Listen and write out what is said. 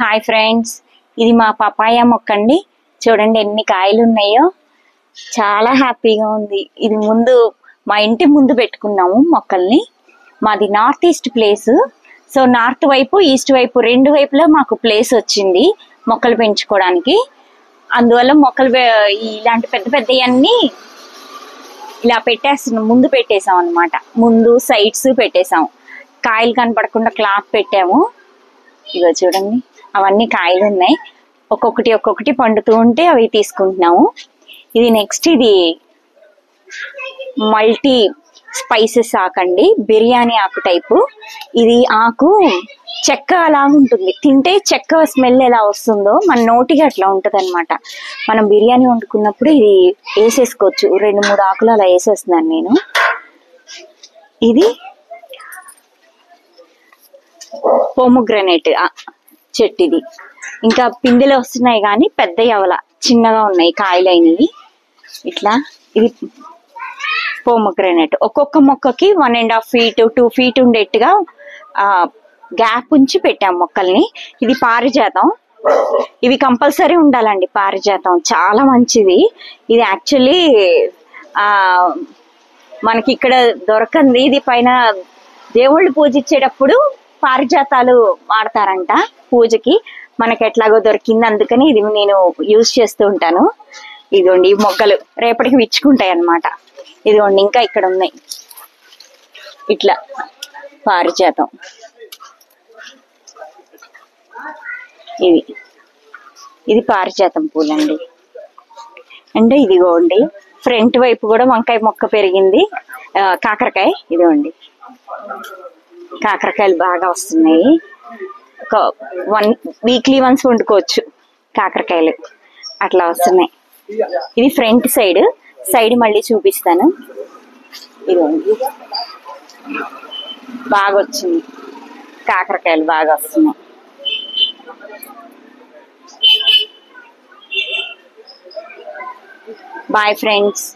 Hi friends, ఇది మా papaya మొక్క అండి. చూడండి ఎన్ని కాయలు ఉన్నాయో, చాలా హ్యాపీగా ఉంది. ఇది ముందు మా ఇంటి ముందు పెట్టుకున్నాము మొక్కల్ని. మాది north east place. So north వైపు ఈస్ట్ వైపు రెండు వైపులా మాకు ప్లేస్ వచ్చింది మొక్కలు పెంచుకోవడానికి. అందువల్ల మొక్కలు ఇలాంటి పెద్ద పెద్దవన్నీ ఇలా పెట్టేస్తున్నాం, ముందు పెట్టేసాం అనమాట. ముందు సైడ్స్ పెట్టేసాం, కాయలు కనపడకుండా క్లాత్ పెట్టాము. ఇగో చూడండి, అవన్నీ కాయలు ఉన్నాయి. ఒక్కొక్కటి ఒక్కొక్కటి పండుతూ ఉంటే అవి తీసుకుంటున్నాము. ఇది నెక్స్ట్, ఇది మల్టీ స్పైసెస్ ఆకండి, బిర్యానీ ఆకు టైపు. ఇది ఆకు చెక్క అలా ఉంటుంది, తింటే చెక్క స్మెల్ ఎలా వస్తుందో మన నోటికి అట్లా ఉంటది అనమాట. మనం బిర్యానీ వండుకున్నప్పుడు ఇది వేసేసుకోవచ్చు. 2-3 ఆకులు అలా వేసేస్తున్నాను నేను. ఇది పోమోగ్రనేట్ చెట్టు. ఇది ఇంకా పిందెలు వస్తున్నాయి కానీ పెద్ద అవల, చిన్నగా ఉన్నాయి కాయలైనవి ఇట్లా. ఇది పోమోగ్రనేట్. ఒక్కొక్క మొక్కకి 1.5 feet 2 feet ఉండేట్టుగా గ్యాప్ ఉంచి పెట్టాం మొక్కల్ని. ఇది పారిజాతం. ఇవి కంపల్సరీ ఉండాలండి, పారిజాతం చాలా మంచిది. ఇది యాక్చువల్లీ మనకి ఇక్కడ దొరకంది. ఇది పైన దేవుళ్ళు పూజించేటప్పుడు పారిజాతాలు వాడతారంట పూజకి. మనకి ఎట్లాగో దొరికింది, అందుకని ఇది నేను యూజ్ చేస్తూ ఉంటాను. ఇదిగోండి, ఈ మొగ్గలు రేపటికి విచ్చుకుంటాయి అన్నమాట. ఇదిగోండి, ఇంకా ఇక్కడ ఉన్నాయి ఇట్లా పారిజాతం. ఇది పారిజాతం పూలండి. అంటే ఇదిగోండి, ఫ్రంట్ వైపు కూడా వంకాయ మొక్క పెరిగింది, కాకరకాయ. ఇదిగోండి, కాకరకాయలు బాగా వస్తున్నాయి. ఒక వీక్లీ వన్స్ వండుకోవచ్చు కాకరకాయలు, అట్లా వస్తున్నాయి. ఇది ఫ్రంట్ సైడ్ మళ్ళీ చూపిస్తాను. ఇదిగోండి, బాగా వచ్చింది, కాకరకాయలు బాగా వస్తున్నాయి. Bye friends.